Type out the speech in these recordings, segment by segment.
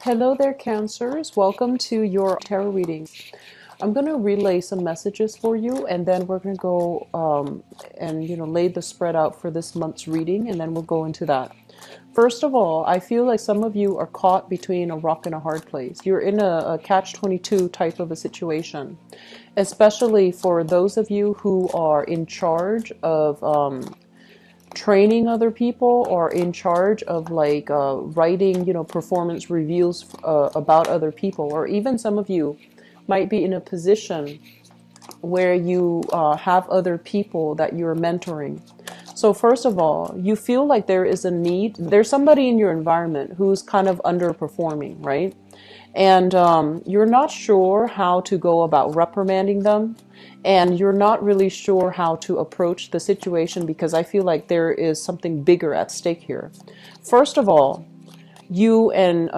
Hello there, Cancers. Welcome to your tarot reading. I'm going to relay some messages for you, and then we're going to go and lay the spread out for this month's reading, and then we'll go into that. First of all, I feel like some of you are caught between a rock and a hard place. You're in a catch-22 type of a situation, especially for those of you who are in charge of training other people or in charge of writing performance reviews about other people, or even some of you might be in a position where you have other people that you're mentoring. So first of all, you feel like there is a need, there's somebody in your environment who's kind of underperforming, right? And you're not sure how to go about reprimanding them, and you're not really sure how to approach the situation because I feel like there is something bigger at stake here. First of all, you and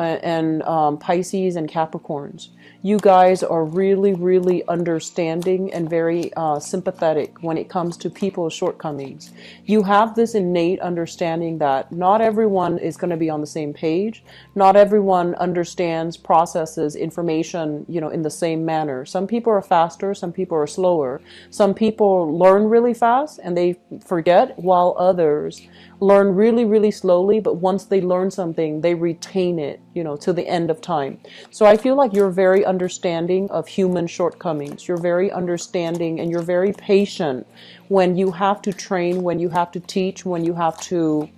Pisces and Capricorns, you guys are really, really understanding and very sympathetic when it comes to people's shortcomings. You have this innate understanding that not everyone is going to be on the same page. Not everyone understands, processes information, in the same manner. Some people are faster, some people are slower. Some people learn really fast and they forget, while others learn really, really slowly, but once they learn something, they retain it, to the end of time. So I feel like you're very understanding of human shortcomings. You're very understanding and you're very patient when you have to train, when you have to teach, when you have to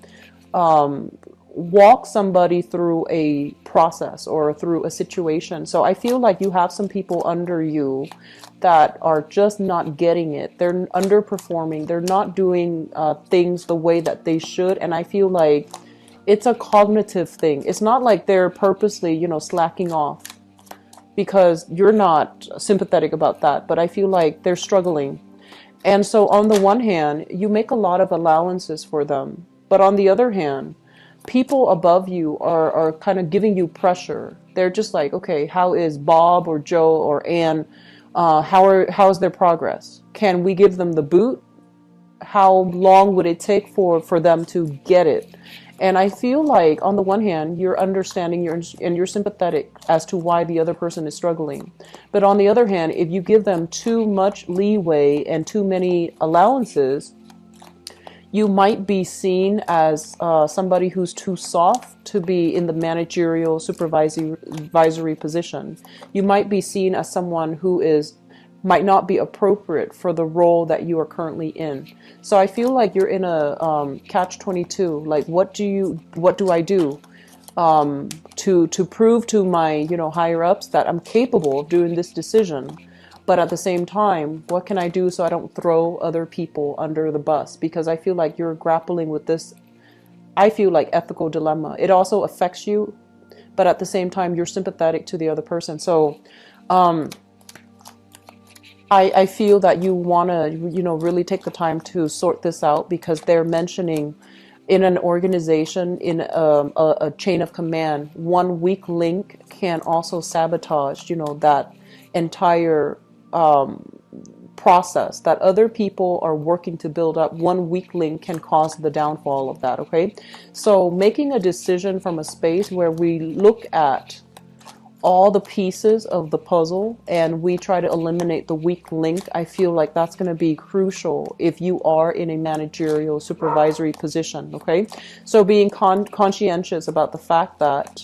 walk somebody through a process or through a situation. So I feel like you have some people under you that are just not getting it. They're underperforming. They're not doing things the way that they should. And I feel like it's a cognitive thing. It's not like they're purposely, slacking off, because you're not sympathetic about that. But I feel like they're struggling. And so on the one hand, you make a lot of allowances for them. But on the other hand, people above you are kind of giving you pressure. They're just like, okay, how is Bob or Joe or Ann? How's their progress? Can we give them the boot? How long would it take for them to get it? And I feel like on the one hand, you're understanding and you're sympathetic as to why the other person is struggling. But on the other hand, if you give them too much leeway and too many allowances, you might be seen as somebody who's too soft to be in the managerial supervisory position. You might be seen as someone who might not be appropriate for the role that you are currently in. So I feel like you're in a catch-22. Like, what do I do to prove to my higher ups that I'm capable of doing this decision? But at the same time, what can I do so I don't throw other people under the bus? Because I feel like you're grappling with this, I feel like, ethical dilemma. It also affects you, but at the same time, you're sympathetic to the other person. So I feel that you want to, really take the time to sort this out, because they're mentioning in an organization, in a chain of command, one weak link can also sabotage, that entire process that other people are working to build up. One weak link can cause the downfall of that, okay? So making a decision from a space where we look at all the pieces of the puzzle and we try to eliminate the weak link, I feel like that's going to be crucial if you are in a managerial supervisory position, okay? So being conscientious about the fact that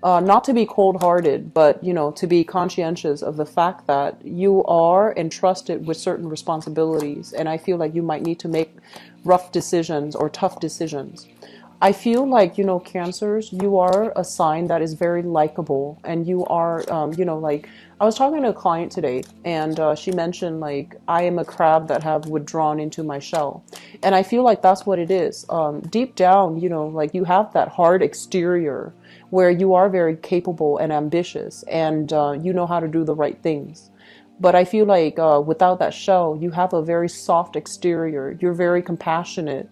not to be cold-hearted, but to be conscientious of the fact that you are entrusted with certain responsibilities, and I feel like you might need to make rough decisions or tough decisions. I feel like, Cancers, you are a sign that is very likable, and you are, like, I was talking to a client today, and she mentioned, like, I am a crab that have withdrawn into my shell. And I feel like that's what it is. Deep down, like, you have that hard exterior where you are very capable and ambitious, and you know how to do the right things. But I feel like without that shell, you have a very soft exterior. You're very compassionate.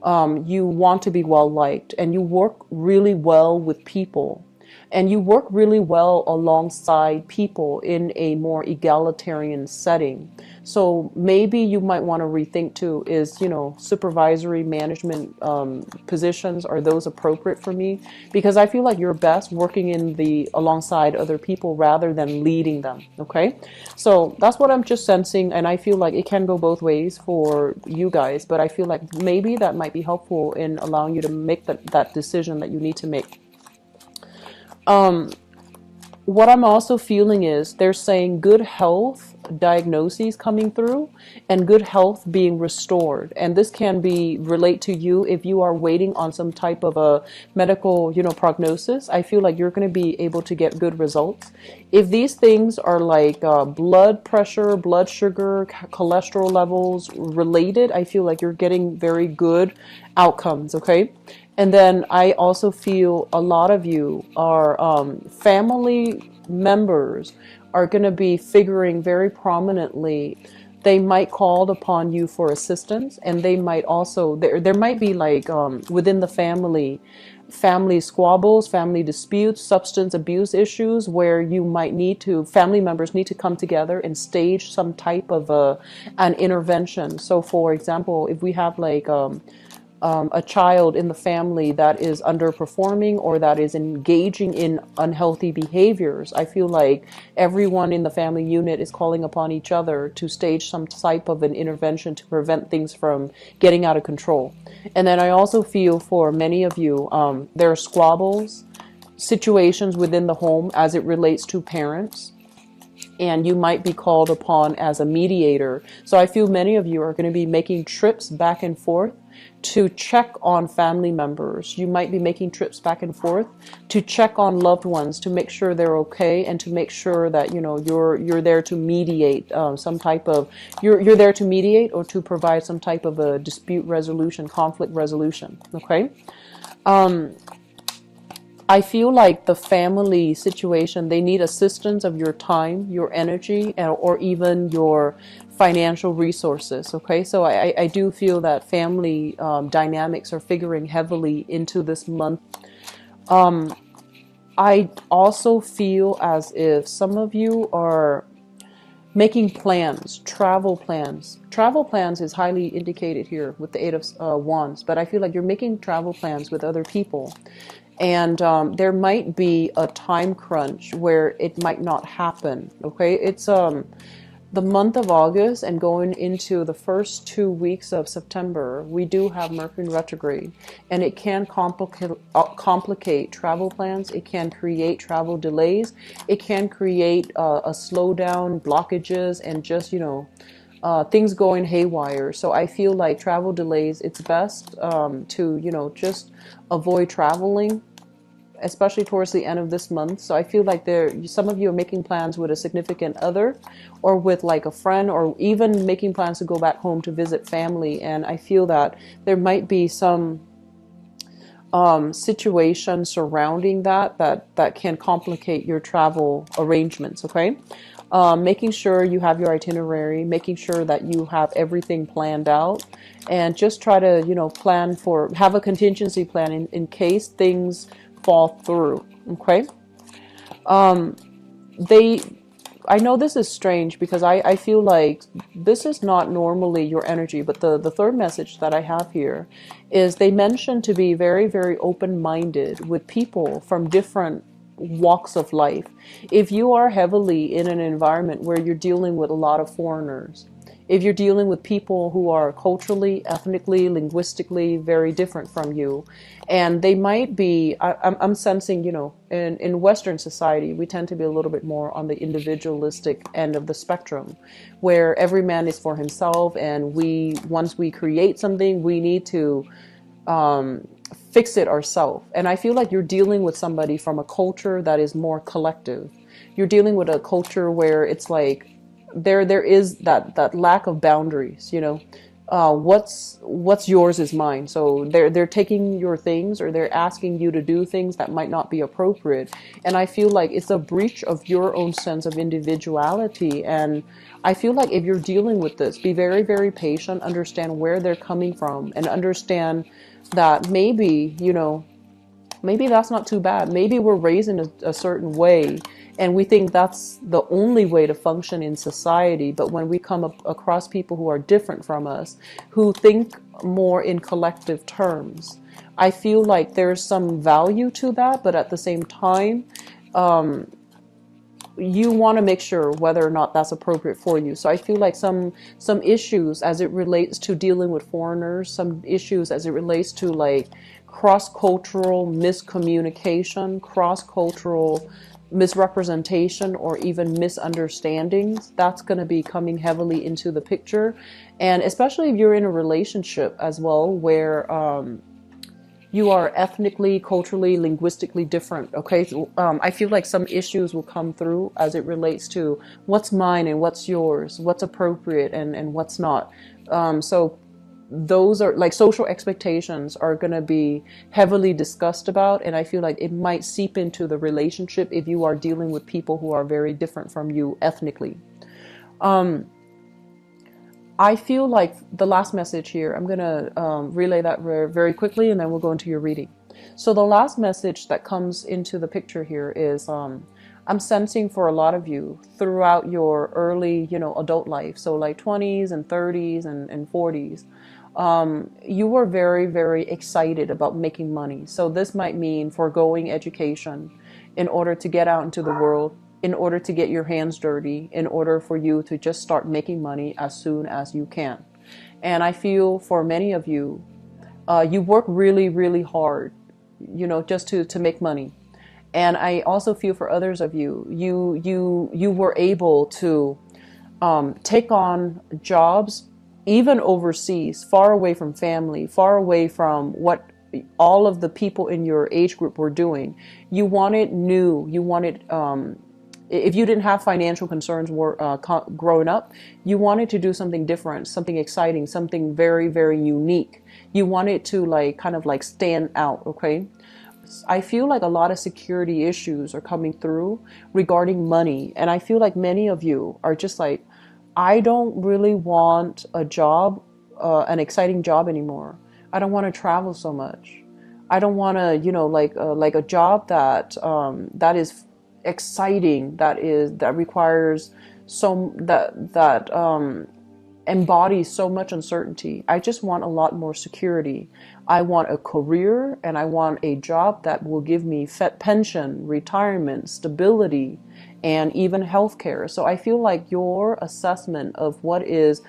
You want to be well liked, and you work really well with people. And you work really well alongside people in a more egalitarian setting. So maybe you might want to rethink too, is, supervisory management positions, are those appropriate for me? Because I feel like you're best working alongside other people rather than leading them. Okay. So that's what I'm just sensing. And I feel like it can go both ways for you guys, but I feel like maybe that might be helpful in allowing you to make that decision that you need to make. What I'm also feeling is they're saying good health diagnoses coming through and good health being restored. And this can relate to you if you are waiting on some type of a medical, prognosis. I feel like you're going to be able to get good results. If these things are like blood pressure, blood sugar, cholesterol levels related, I feel like you're getting very good outcomes. Okay. And then I also feel a lot of you are family members are going to be figuring very prominently. They might call upon you for assistance, and they might also, there might be like within the family squabbles, family disputes, substance abuse issues, where family members need to come together and stage some type of an intervention. So for example, if we have like a child in the family that is underperforming or that is engaging in unhealthy behaviors, I feel like everyone in the family unit is calling upon each other to stage some type of an intervention to prevent things from getting out of control. And then I also feel for many of you, there are squabbles, situations within the home as it relates to parents, and you might be called upon as a mediator. So I feel many of you are going to be making trips back and forth to check on family members. You might be making trips back and forth to check on loved ones, to make sure they're okay, and to make sure that you're there to mediate you're there to mediate or to provide some type of a dispute resolution, conflict resolution. Okay. I feel like the family situation, they need assistance of your time, your energy, or even your financial resources. Okay, so I do feel that family dynamics are figuring heavily into this month. I also feel as if some of you are making plans, travel plans. Travel plans is highly indicated here with the Eight of Wands, but I feel like you're making travel plans with other people. And there might be a time crunch where it might not happen. Okay, it's the month of August and going into the first 2 weeks of September. We do have Mercury retrograde, and it can complicate travel plans. It can create travel delays. It can create a slowdown, blockages, and just things going haywire. So I feel like travel delays, it's best to just avoid traveling, especially towards the end of this month. So I feel like some of you are making plans with a significant other or with like a friend, or even making plans to go back home to visit family. And I feel that there might be some situation surrounding that can complicate your travel arrangements. Okay. Making sure you have your itinerary, making sure that you have everything planned out, and just try to, have a contingency plan in case things fall through. Okay. I know this is strange because I feel like this is not normally your energy, but the third message that I have here is they mention to be very, very open-minded with people from different walks of life. If you are heavily in an environment where you're dealing with a lot of foreigners, if you're dealing with people who are culturally, ethnically, linguistically very different from you, and they might be, I'm sensing, in Western society, we tend to be a little bit more on the individualistic end of the spectrum, where every man is for himself, and once we create something, we need to fix it ourselves. And I feel like you're dealing with somebody from a culture that is more collective. You're dealing with a culture where it's like there is that lack of boundaries. What's yours is mine. So they're taking your things, or they're asking you to do things that might not be appropriate. And I feel like it's a breach of your own sense of individuality. And I feel like if you're dealing with this, be very, very patient, understand where they're coming from, and understand that maybe, maybe that's not too bad. Maybe we're raised in a certain way and we think that's the only way to function in society. But when we come across people who are different from us, who think more in collective terms, I feel like there's some value to that. But at the same time, you want to make sure whether or not that's appropriate for you. So I feel like some issues as it relates to dealing with foreigners, some issues as it relates to like cross-cultural miscommunication, cross-cultural misrepresentation, or even misunderstandings, that's going to be coming heavily into the picture. And especially if you're in a relationship as well, where you are ethnically, culturally, linguistically different. Okay, so, I feel like some issues will come through as it relates to what's mine and what's yours, what's appropriate and what's not. So those are like social expectations are going to be heavily discussed about, and I feel like it might seep into the relationship if you are dealing with people who are very different from you ethnically. I feel like the last message here, I'm going to relay that very quickly, and then we'll go into your reading. So the last message that comes into the picture here is I'm sensing for a lot of you throughout your early, adult life, so like 20s and 30s and 40s, you were very, very excited about making money. So this might mean foregoing education in order to get out into the world, in order to get your hands dirty, in order for you to just start making money as soon as you can. And I feel for many of you, you work really, really hard, just to make money. And I also feel for others of you, you were able to take on jobs even overseas, far away from family, far away from what all of the people in your age group were doing. You wanted new, you wanted if you didn't have financial concerns growing up, you wanted to do something different, something exciting, something very, very unique. You wanted to kind of stand out, okay? I feel like a lot of security issues are coming through regarding money. And I feel like many of you are just like, I don't really want a job, an exciting job anymore. I don't want to travel so much. I don't want to, like a job that that is exciting, that requires that embodies so much uncertainty. I just want a lot more security. I want a career, and I want a job that will give me pension, retirement, stability, and even healthcare. So I feel like your assessment of what is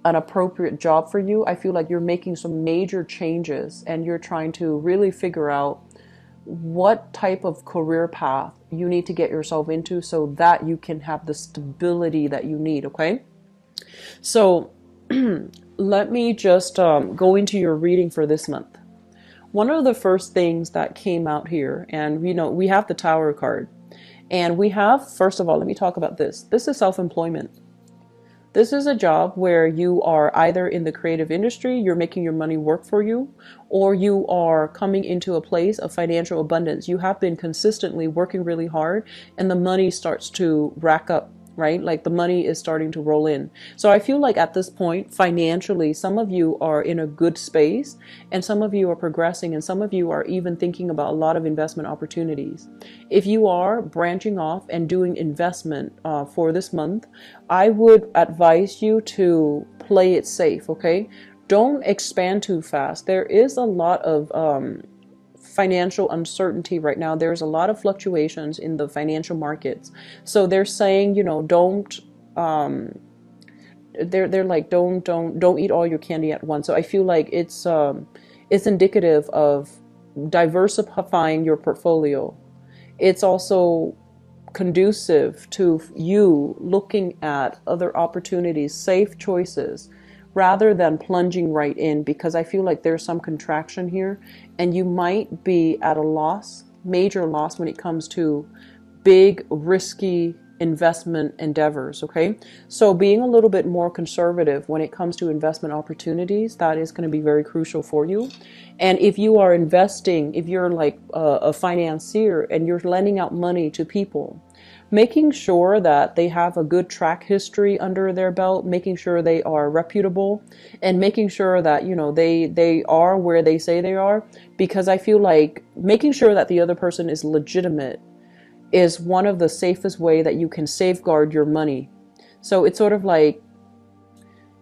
an appropriate job for you, I feel like you're making some major changes and you're trying to really figure out what type of career path you need to get yourself into so that you can have the stability that you need, okay? So let me just go into your reading for this month. One of the first things that came out here, and we have the Tower card, and we have, first of all, let me talk about this. This is self-employment. This is a job where you are either in the creative industry, you're making your money work for you, or you are coming into a place of financial abundance. You have been consistently working really hard and the money starts to rack up, right? Like the money is starting to roll in. So I feel like at this point, financially, some of you are in a good space and some of you are progressing and some of you are even thinking about a lot of investment opportunities. If you are branching off and doing investment for this month, I would advise you to play it safe, okay? Don't expand too fast. There is a lot of financial uncertainty right now. There's a lot of fluctuations in the financial markets. So they're saying, don't they're like don't eat all your candy at once. So I feel like it's indicative of diversifying your portfolio. It's also conducive to you looking at other opportunities, safe choices, rather than plunging right in, because I feel like there's some contraction here and you might be at a loss, major loss, when it comes to big, risky investment endeavors, okay? So being a little bit more conservative when it comes to investment opportunities, that is going to be very crucial for you. And if you are investing, if you're like a financier and you're lending out money to people, making sure that they have a good track history under their belt, making sure they are reputable, and making sure that, you know, they are where they say they are, because I feel like making sure that the other person is legitimate is one of the safest way that you can safeguard your money. So it's sort of like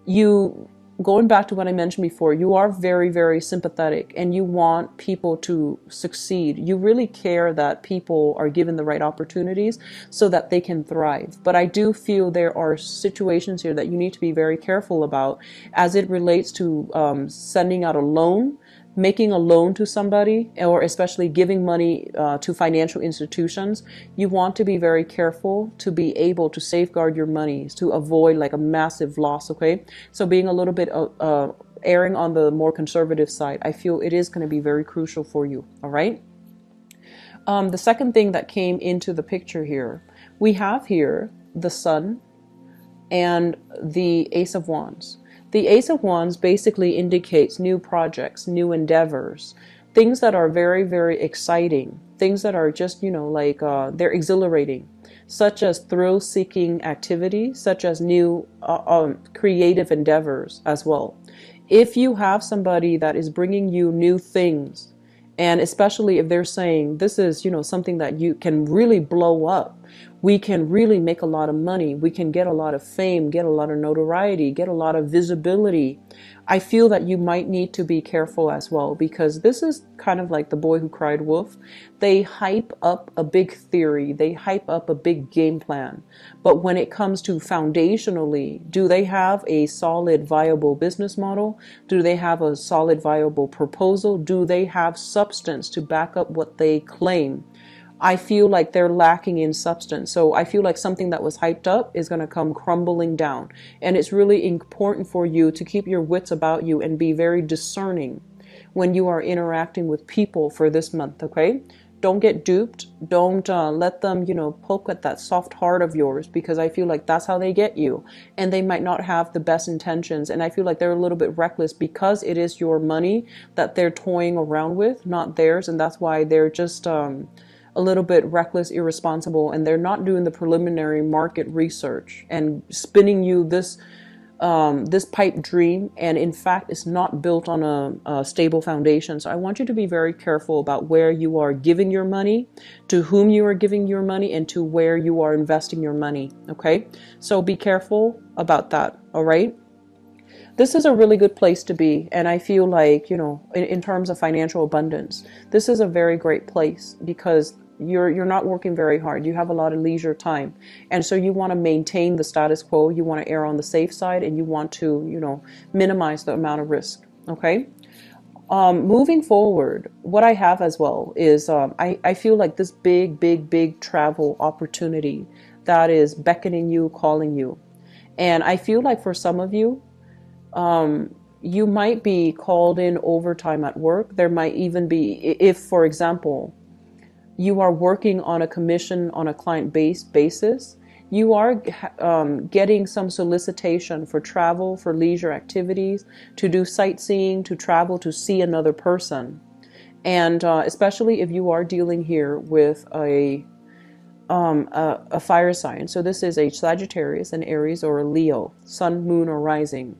you, going back to what I mentioned before, you are very, very sympathetic and you want people to succeed. You really care that people are given the right opportunities so that they can thrive. But I do feel there are situations here that you need to be very careful about as it relates to sending out a loan, making a loan to somebody, or especially giving money to financial institutions. You want to be very careful to be able to safeguard your money to avoid like a massive loss, okay? So being a little bit erring on the more conservative side, I feel it is going to be very crucial for you, all right? The second thing that came into the picture here, we have here the Sun and the Ace of Wands. The Ace of Wands basically indicates new projects, new endeavors, things that are very, very exciting, things that are just, you know, like they're exhilarating, such as thrill-seeking activities, such as new creative endeavors as well. If you have somebody that is bringing you new things, and especially if they're saying this is, you know, something that you can really blow up, we can really make a lot of money, we can get a lot of fame, get a lot of notoriety, get a lot of visibility, I feel that you might need to be careful as well, because this is kind of like the boy who cried wolf. They hype up a big theory, they hype up a big game plan, but when it comes to foundationally, do they have a solid viable business model? Do they have a solid viable proposal? Do they have substance to back up what they claim? I feel like they're lacking in substance. So I feel like something that was hyped up is going to come crumbling down. And it's really important for you to keep your wits about you and be very discerning when you are interacting with people for this month, okay? Don't get duped. Don't let them, you know, poke at that soft heart of yours, because I feel like that's how they get you. And they might not have the best intentions. And I feel like they're a little bit reckless because it is your money that they're toying around with, not theirs. And that's why they're just a little bit reckless, irresponsible, and they're not doing the preliminary market research and spinning you this this pipe dream, and in fact it's not built on a stable foundation. So I want you to be very careful about where you are giving your money, to whom you are giving your money, and to where you are investing your money, okay? So be careful about that, all right? This is a really good place to be, and I feel like, you know, in terms of financial abundance, this is a very great place because you're not working very hard. You have a lot of leisure time, and so you want to maintain the status quo. You want to err on the safe side, and you want to, you know, minimize the amount of risk, okay? Moving forward, what I have as well is I feel like this big travel opportunity that is beckoning you, calling you. And I feel like for some of you, you might be called in overtime at work. There might even be, if, for example, you are working on a commission on a client-based basis, you are getting some solicitation for travel, for leisure activities, to do sightseeing, to travel to see another person. And especially if you are dealing here with a fire sign. So this is a Sagittarius, an Aries, or a Leo, sun, moon, or rising.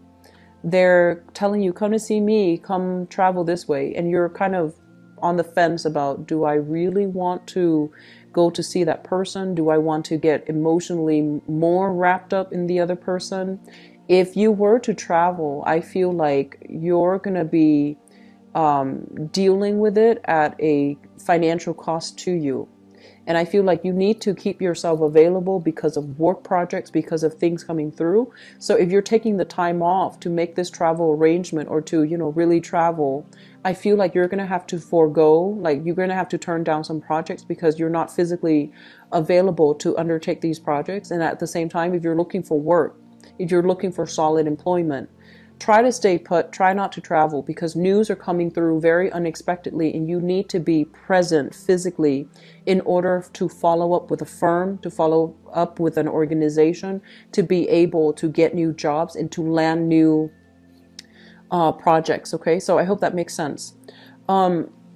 They're telling you, come to see me, come travel this way. And you're kind of on the fence about, do I really want to go to see that person? Do I want to get emotionally more wrapped up in the other person? If you were to travel, I feel like you're going to be dealing with it at a financial cost to you. And I feel like you need to keep yourself available because of work projects, because of things coming through. So if you're taking the time off to make this travel arrangement or to, you know, really travel, I feel like you're going to have to forego, like you're going to have to turn down some projects because you're not physically available to undertake these projects. And at the same time, if you're looking for work, if you're looking for solid employment, try to stay put, try not to travel, because news are coming through very unexpectedly and you need to be present physically in order to follow up with a firm, to follow up with an organization, to be able to get new jobs and to land new projects. Okay, so I hope that makes sense.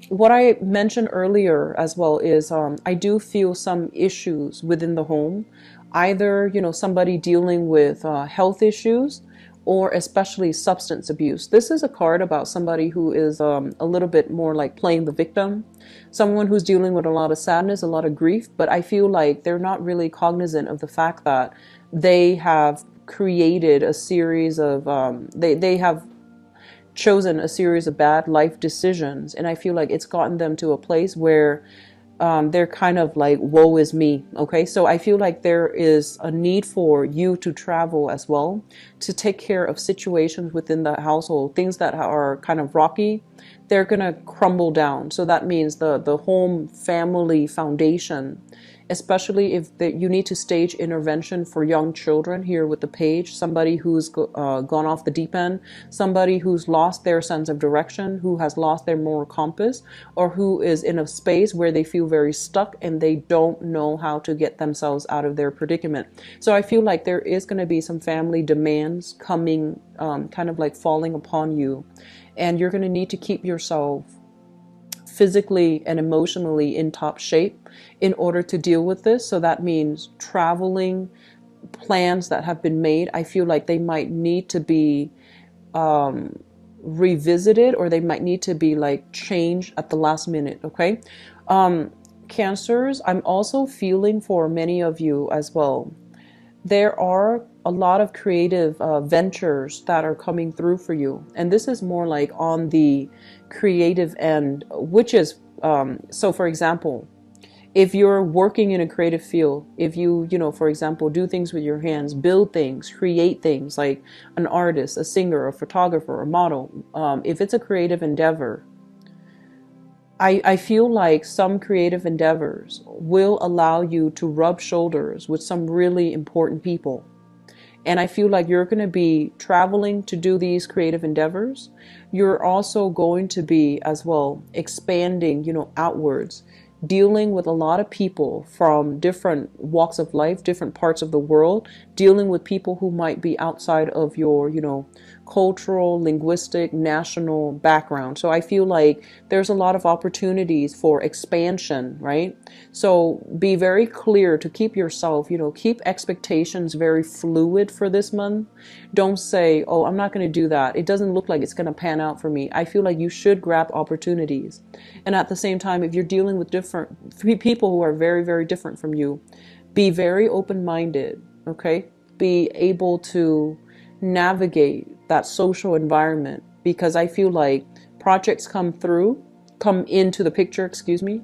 What I mentioned earlier as well is I do feel some issues within the home, either somebody dealing with health issues or especially substance abuse. This is a card about somebody who is a little bit more like playing the victim, someone who's dealing with a lot of sadness, a lot of grief, but I feel like they're not really cognizant of the fact that they have created a series of they have chosen a series of bad life decisions, and I feel like it's gotten them to a place where they're kind of like, woe is me. Okay, so I feel like there is a need for you to travel as well, to take care of situations within the household, things that are kind of rocky. They're gonna crumble down. So that means the home family foundation, especially if you need to stage intervention for young children here with the page, somebody who's gone off the deep end, somebody who's lost their sense of direction, who has lost their moral compass, or who is in a space where they feel very stuck and they don't know how to get themselves out of their predicament. So I feel like there is going to be some family demands coming, kind of like falling upon you, and you're going to need to keep yourself physically and emotionally in top shape in order to deal with this. So that means traveling, plans that have been made, I feel like they might need to be revisited, or they might need to be like changed at the last minute. Okay, Cancers, I'm also feeling for many of you as well. There are a lot of creative ventures that are coming through for you, and this is more like on the creative end, which is so for example, if you're working in a creative field, if you for example, do things with your hands, build things, create things, like an artist, a singer, a photographer, a model, if it's a creative endeavor, I feel like some creative endeavors will allow you to rub shoulders with some really important people. And I feel like you're going to be traveling to do these creative endeavors. You're also going to be as well expanding, outwards, dealing with a lot of people from different walks of life, different parts of the world, dealing with people who might be outside of your, cultural, linguistic, national background. So I feel like there's a lot of opportunities for expansion, right? So be very clear to keep yourself, keep expectations very fluid for this month. Don't say, oh, I'm not going to do that. It doesn't look like it's going to pan out for me. I feel like you should grab opportunities. And at the same time, if you're dealing with different people who are very, very different from you, be very open-minded, okay? Be able to navigate that social environment, because I feel like projects come into the picture, excuse me,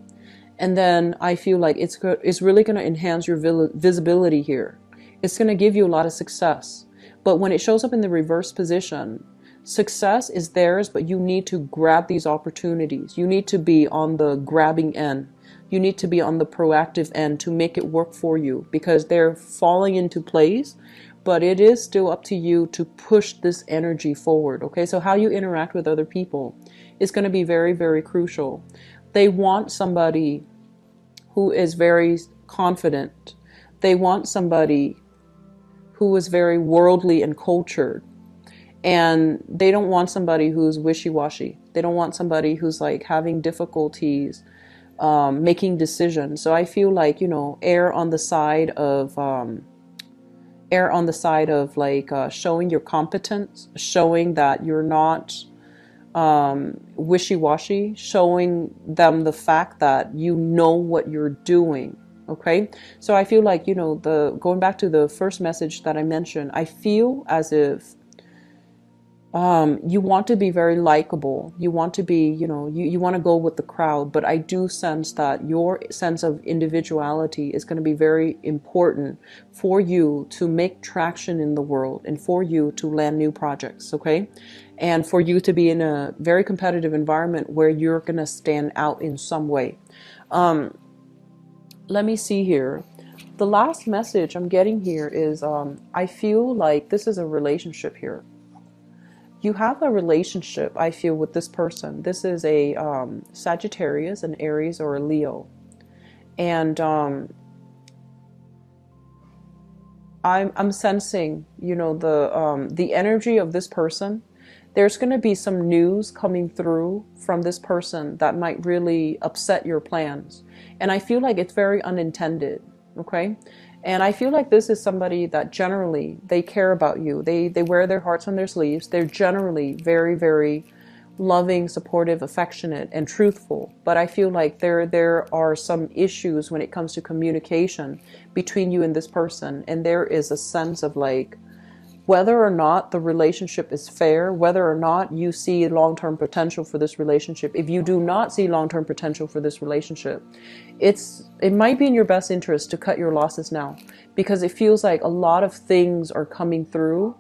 and then I feel like it's really going to enhance your visibility here. It's going to give you a lot of success. But when it shows up in the reverse position, success is theirs, but you need to grab these opportunities. You need to be on the grabbing end. You need to be on the proactive end to make it work for you, because they're falling into place, but it is still up to you to push this energy forward. Okay, so how you interact with other people is going to be very, very crucial. They want somebody who is very confident. They want somebody who is very worldly and cultured. And they don't want somebody who's wishy-washy. They don't want somebody who's like having difficulties making decisions. So I feel like, err on the side of like showing your competence, showing that you're not wishy-washy, showing them the fact that you know what you're doing. Okay, so I feel like, going back to the first message that I mentioned, I feel as if you want to be very likable. You want to be, you want to go with the crowd, but I do sense that your sense of individuality is going to be very important for you to make traction in the world and for you to land new projects, okay? And for you to be in a very competitive environment where you're going to stand out in some way. Let me see here. The last message I'm getting here is I feel like this is a relationship here. You have a relationship, I feel, with this person. This is a Sagittarius, an Aries, or a Leo. And I'm sensing, the energy of this person. There's going to be some news coming through from this person that might really upset your plans. And I feel like it's very unintended, okay? And I feel like this is somebody that generally, they care about you. They wear their hearts on their sleeves. They're generally very, very loving, supportive, affectionate, and truthful. But I feel like there are some issues when it comes to communication between you and this person. And there is a sense of like, whether or not the relationship is fair, whether or not you see long-term potential for this relationship. If you do not see long-term potential for this relationship, it might be in your best interest to cut your losses now, because it feels like a lot of things are coming through.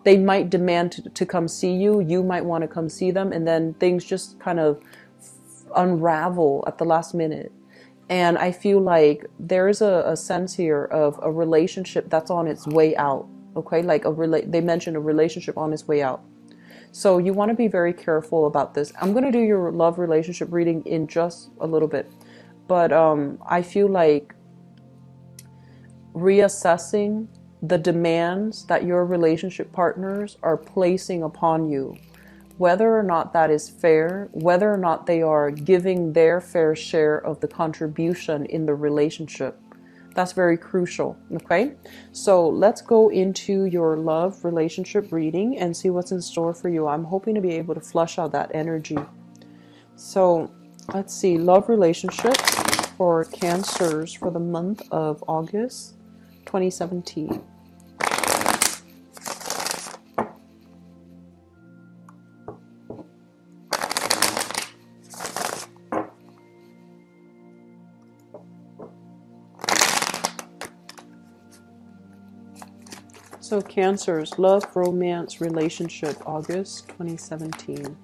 They might demand to come see you. You might want to come see them, and then things just kind of unravel at the last minute. And I feel like there is a sense here of a relationship that's on its way out. Okay, like they mentioned a relationship on its way out. So you want to be very careful about this. I'm going to do your love relationship reading in just a little bit. But I feel like reassessing the demands that your relationship partners are placing upon you, whether or not that is fair, whether or not they are giving their fair share of the contribution in the relationship. That's very crucial, okay? So let's go into your love relationship reading and see what's in store for you. I'm hoping to be able to flush out that energy. So let's see, love relationships for Cancers for the month of August 2017. So Cancers, love, romance, relationship, August 2017.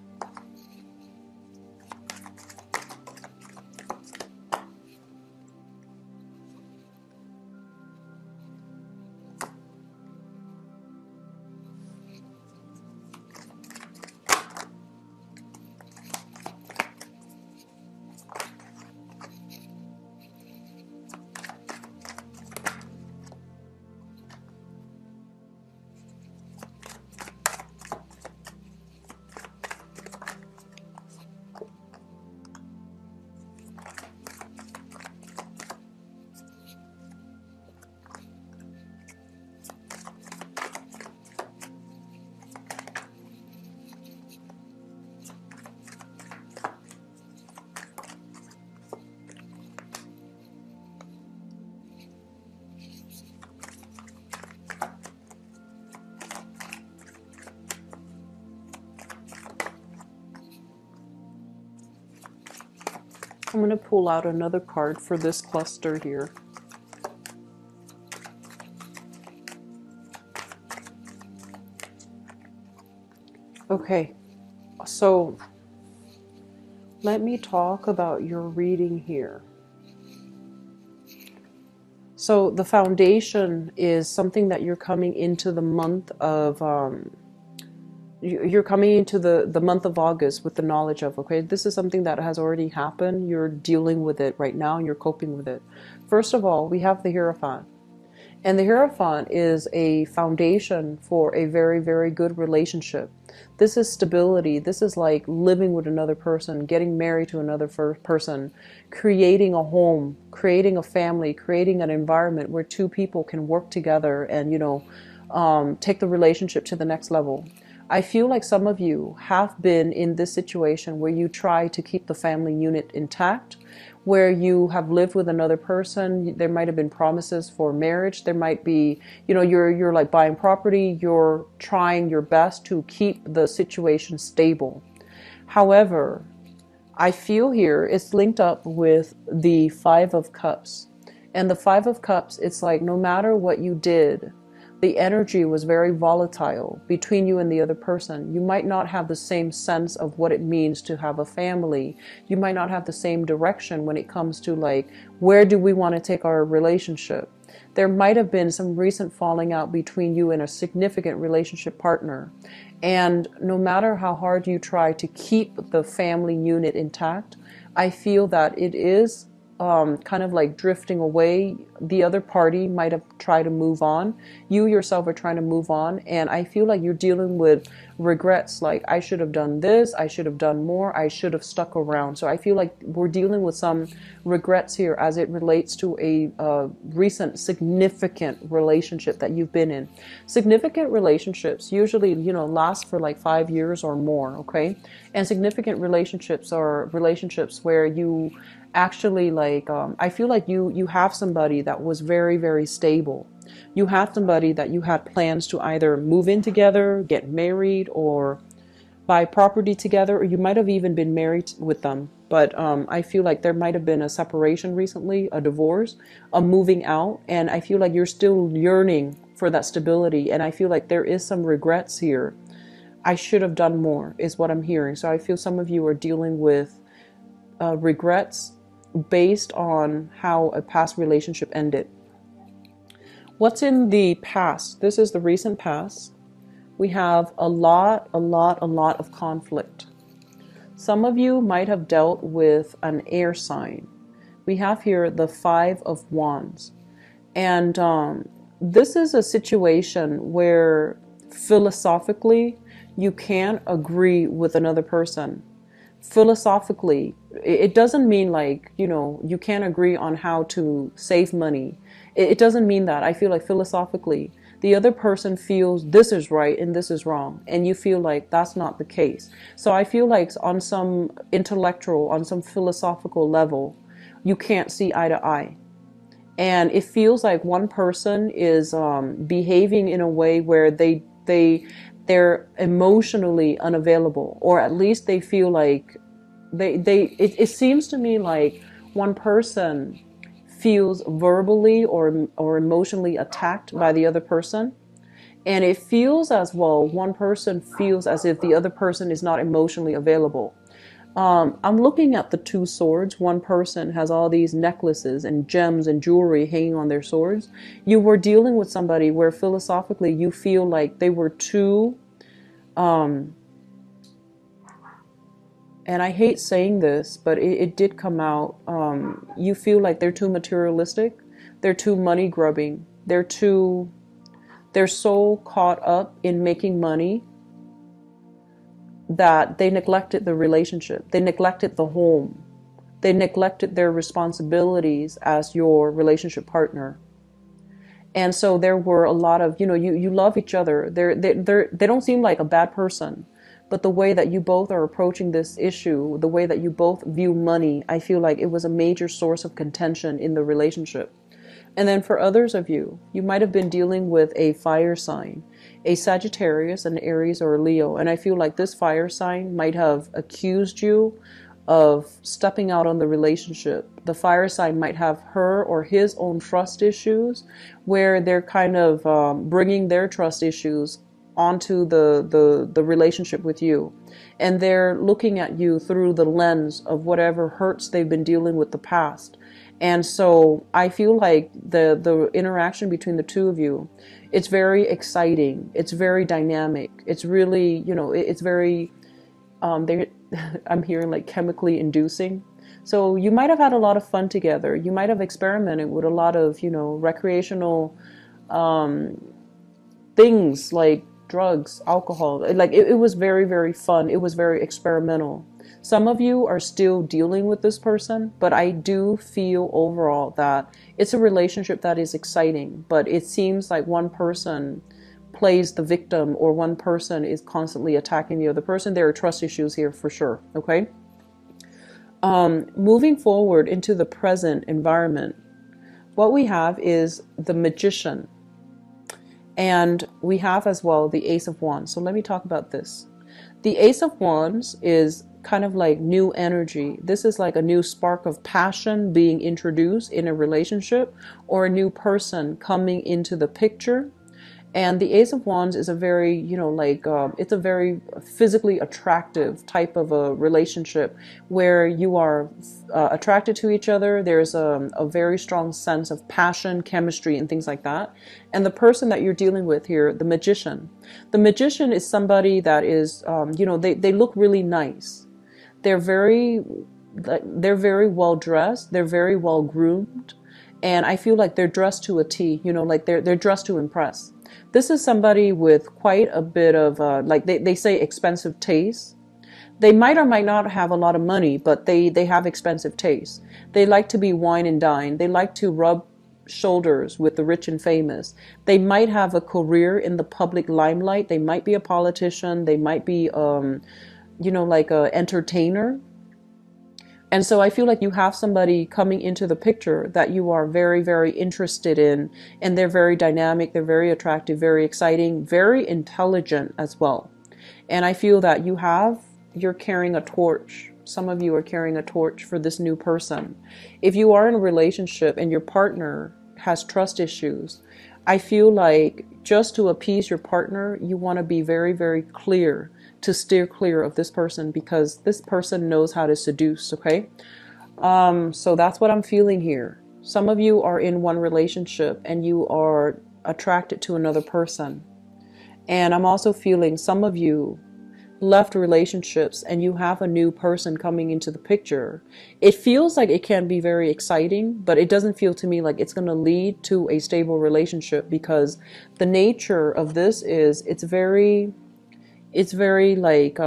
I'm going to pull out another card for this cluster here. Okay, so let me talk about your reading here. So the foundation is something that you're coming into the month of, you're coming into the month of August with the knowledge of, okay, this is something that has already happened. You're dealing with it right now and you're coping with it. First of all, we have the Hierophant. And the Hierophant is a foundation for a very, very good relationship. This is stability. This is like living with another person, getting married to another person, creating a home, creating a family, creating an environment where two people can work together and, take the relationship to the next level. I feel like some of you have been in this situation where you try to keep the family unit intact, where you have lived with another person. There might have been promises for marriage. There might be, you're like buying property. You're trying your best to keep the situation stable. However, I feel here it's linked up with the Five of Cups. And the Five of Cups, it's like no matter what you did, The energy was very volatile between you and the other person. You might not have the same sense of what it means to have a family. You might not have the same direction when it comes to like, where do we want to take our relationship? There might have been some recent falling out between you and a significant relationship partner. And no matter how hard you try to keep the family unit intact, I feel that it is kind of like drifting away. The other party might have tried to move on. You yourself are trying to move on. And I feel like you're dealing with regrets, like I should have done this, I should have done more, I should have stuck around. So I feel like we're dealing with some regrets here as it relates to a recent significant relationship that you've been in. Significant relationships usually, last for like 5 years or more, okay? And significant relationships are relationships where you actually like, I feel like you have somebody that was very, very stable. You have somebody that you had plans to either move in together, get married, or buy property together, or you might have even been married with them. But I feel like there might have been a separation recently, a divorce, a moving out, and I feel like you're still yearning for that stability. And I feel like there is some regrets here. I should have done more, is what I'm hearing. So I feel some of you are dealing with regrets based on how a past relationship ended. What's in the past? This is the recent past. We have a lot of conflict. Some of you might have dealt with an air sign. We have here the 5 of Wands. And this is a situation where philosophically you can't agree with another person. Philosophically, it doesn't mean like, you can't agree on how to save money. It doesn't mean that. I feel like philosophically, the other person feels this is right and this is wrong, and you feel like that's not the case. So I feel like on some intellectual, on some philosophical level, you can't see eye to eye. And it feels like one person is behaving in a way where they're emotionally unavailable, or at least they feel like it seems to me like one person feels verbally or emotionally attacked by the other person. And it feels as well, one person feels as if the other person is not emotionally available. I'm looking at the 2 swords. One person has all these necklaces and gems and jewelry hanging on their swords. You were dealing with somebody where philosophically you feel like they were too, and I hate saying this, but it did come out. You feel like they're too materialistic. They're too money grubbing. They're so caught up in making money that they neglected the relationship. They neglected the home. They neglected their responsibilities as your relationship partner. And so there were a lot of, you love each other. They don't seem like a bad person. But the way that you both are approaching this issue, the way that you both view money, I feel like it was a major source of contention in the relationship. And then for others of you, you might have been dealing with a fire sign, a Sagittarius, an Aries, or a Leo. And I feel like this fire sign might have accused you of stepping out on the relationship. The fire sign might have her or his own trust issues, where they're kind of bringing their trust issues onto the relationship with you. And they're looking at you through the lens of whatever hurts they've been dealing with the past. And so I feel like the interaction between the 2 of you, it's very exciting. It's very dynamic. It's really, it's very, I'm hearing like chemically inducing. So you might have had a lot of fun together. You might have experimented with a lot of, recreational things like drugs, alcohol. Like it was very, very fun. It was very experimental. Some of you are still dealing with this person, but I do feel overall that it's a relationship that is exciting, but it seems like one person plays the victim, or one person is constantly attacking the other person. There are trust issues here for sure. Okay. Moving forward into the present environment, what we have is the Magician. And we have as well the Ace of Wands. So let me talk about this. The Ace of Wands is kind of like new energy. This is like a new spark of passion being introduced in a relationship, or a new person coming into the picture. And the Ace of Wands is a very, it's a very physically attractive type of a relationship where you are attracted to each other. There's a very strong sense of passion, chemistry, and things like that. And the person that you're dealing with here, the Magician. The Magician is somebody that is, they look really nice. They're very, they're very well dressed. They're very well groomed. And I feel like they're dressed to a T, like they're dressed to impress. This is somebody with quite a bit of, like they say, expensive taste. They might or might not have a lot of money, but they have expensive taste. They like to be wine and dine. They like to rub shoulders with the rich and famous. They might have a career in the public limelight. They might be a politician. They might be, like a entertainer. And so I feel like you have somebody coming into the picture that you are very, very interested in, and they're very dynamic, they're very attractive, very exciting, very intelligent as well. And I feel that you're carrying a torch. Some of you are carrying a torch for this new person. If you are in a relationship and your partner has trust issues, I feel like just to appease your partner, you want to be very, very clear to steer clear of this person, because this person knows how to seduce, okay? So that's what I'm feeling here. Some of you are in one relationship and you are attracted to another person. And I'm also feeling some of you left relationships and you have a new person coming into the picture. It feels like it can be very exciting, but it doesn't feel to me like it's going to lead to a stable relationship, because the nature of this is it's very like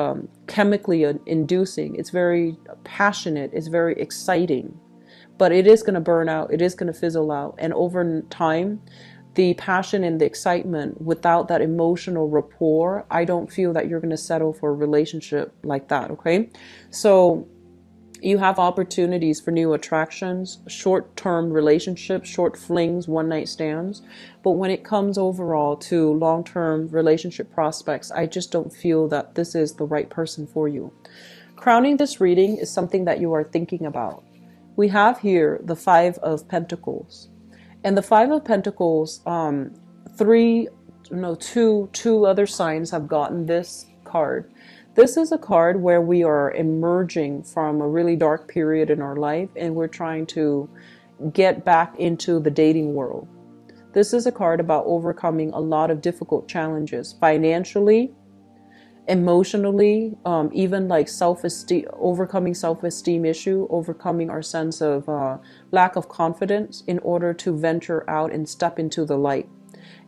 chemically inducing. It's very passionate. It's very exciting, but it is going to burn out. It is going to fizzle out. And over time, the passion and the excitement without that emotional rapport, I don't feel that you're going to settle for a relationship like that. Okay. So you have opportunities for new attractions, short-term relationships, short flings, one-night stands. But when it comes overall to long-term relationship prospects, I just don't feel that this is the right person for you. Crowning this reading is something that you are thinking about. We have here the Five of Pentacles. And the Five of Pentacles, two other signs have gotten this card. This is a card where we are emerging from a really dark period in our life and we're trying to get back into the dating world. This is a card about overcoming a lot of difficult challenges, financially, emotionally, even like self-esteem, overcoming self-esteem issue, overcoming our sense of lack of confidence in order to venture out and step into the light.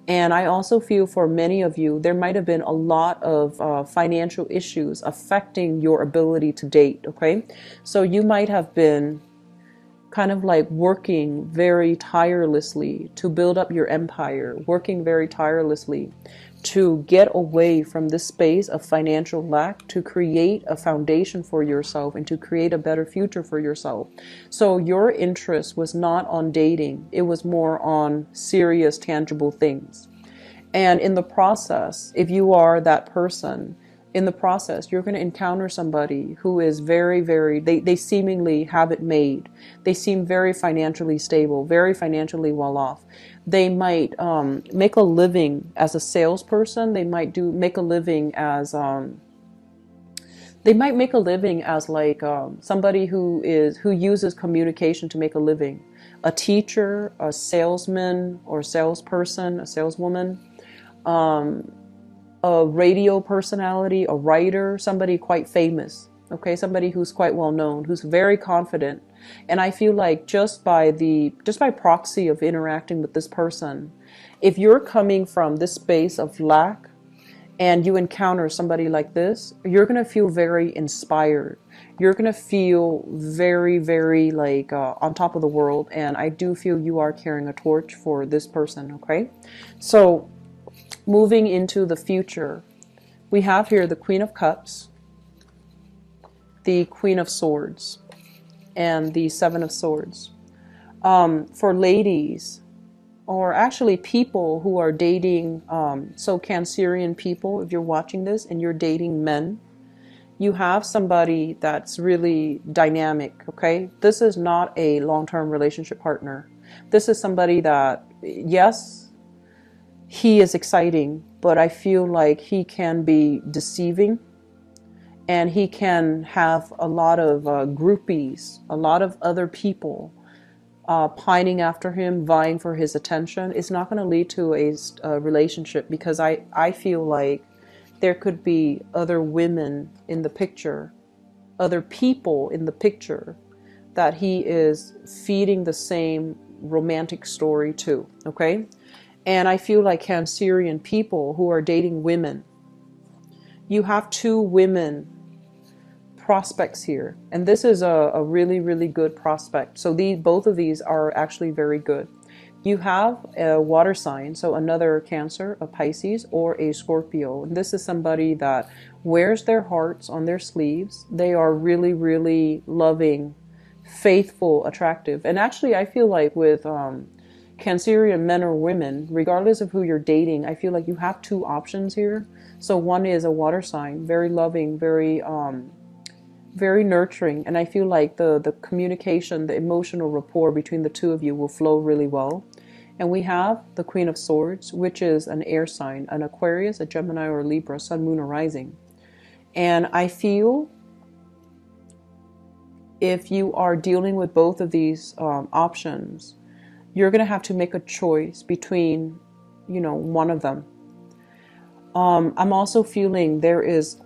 And I also feel for many of you, there might have been a lot of financial issues affecting your ability to date, okay? So you might have been kind of like working very tirelessly to build up your empire, working very tirelessly to get away from this space of financial lack, to create a foundation for yourself and to create a better future for yourself. So your interest was not on dating, it was more on serious, tangible things. And in the process, if you are that person, in the process, you're going to encounter somebody who is very, very, they seemingly have it made. They seem very financially stable, very financially well off. They might make a living as a salesperson. They might make a living as like somebody who uses communication to make a living. A teacher, a salesman or salesperson, a saleswoman, a radio personality, a writer, somebody quite famous. Okay, somebody who's quite well known, who's very confident. And I feel like just by proxy of interacting with this person, if you're coming from this space of lack and you encounter somebody like this, you're going to feel very inspired. You're going to feel very, very like on top of the world. And I do feel you are carrying a torch for this person. Okay, so moving into the future, we have here the Queen of Cups, the Queen of Swords, and the Seven of Swords. For ladies, or actually people who are dating, so Cancerian people, if you're watching this and you're dating men, you have somebody that's really dynamic, okay? This is not a long-term relationship partner. This is somebody that, yes, he is exciting, but I feel like he can be deceiving, and he can have a lot of groupies, a lot of other people pining after him, vying for his attention. It's not going to lead to a relationship, because I feel like there could be other women in the picture, other people in the picture that he is feeding the same romantic story to, okay? And I feel like Cancerian people who are dating women, you have two women prospects here, and this is a really, really good prospect. So both of these are actually very good. You have a water sign, so another Cancer, a Pisces, or a Scorpio. And this is somebody that wears their hearts on their sleeves. They are really, really loving, faithful, attractive. And actually, I feel like with Cancerian men or women, regardless of who you're dating, I feel like you have two options here. So one is a water sign, very loving, very nurturing, and I feel like the communication, the emotional rapport between the two of you will flow really well. And we have the Queen of Swords, which is an air sign, an Aquarius, a Gemini, or a Libra, Sun, Moon, or Rising. And I feel if you are dealing with both of these options, you're going to have to make a choice between, one of them. I'm also feeling there is,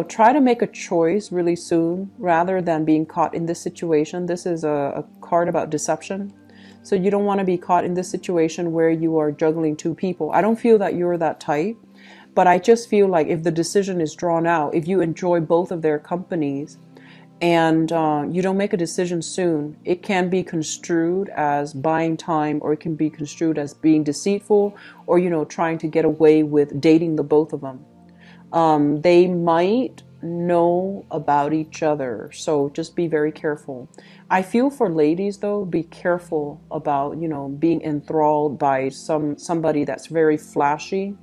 try to make a choice really soon rather than being caught in this situation. This is a card about deception. So you don't want to be caught in this situation where you are juggling two people. I don't feel that you're that type, but I just feel like if the decision is drawn out, if you enjoy both of their companies and you don't make a decision soon, it can be construed as buying time, or it can be construed as being deceitful, or, trying to get away with dating the both of them. They might know about each other, so just be very careful. I feel for ladies though, be careful about, being enthralled by somebody that's very flashy,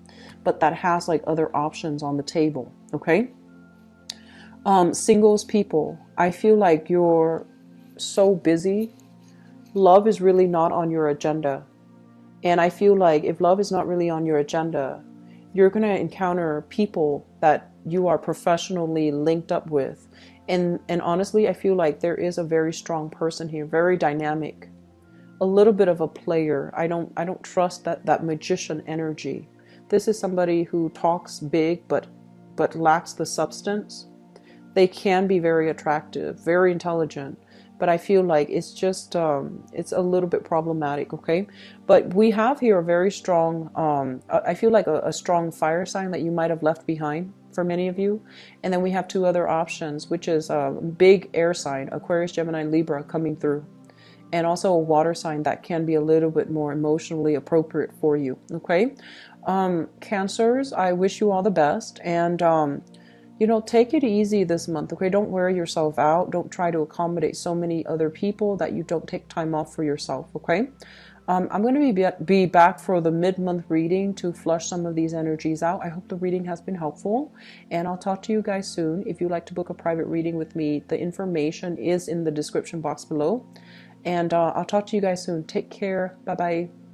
but that has like other options on the table, okay? Singles people, I feel like you're so busy. Love is really not on your agenda. And I feel like if love is not really on your agenda, you're going to encounter people that you are professionally linked up with. And honestly, I feel like there is a very strong person here, very dynamic, a little bit of a player. I don't trust that magician energy. This is somebody who talks big but lacks the substance. They can be very attractive, very intelligent, but I feel like it's just, it's a little bit problematic, okay? But we have here a very strong, I feel like a strong fire sign that you might have left behind for many of you. And then we have two other options, which is a big air sign, Aquarius, Gemini, Libra, coming through. And also a water sign that can be a little bit more emotionally appropriate for you, okay? Cancers, I wish you all the best. And, take it easy this month, okay? Don't wear yourself out. Don't try to accommodate so many other people that you don't take time off for yourself, okay? I'm going to be back for the mid-month reading to flush some of these energies out. I hope the reading has been helpful, and I'll talk to you guys soon. If you'd like to book a private reading with me, the information is in the description box below, and I'll talk to you guys soon. Take care. Bye-bye.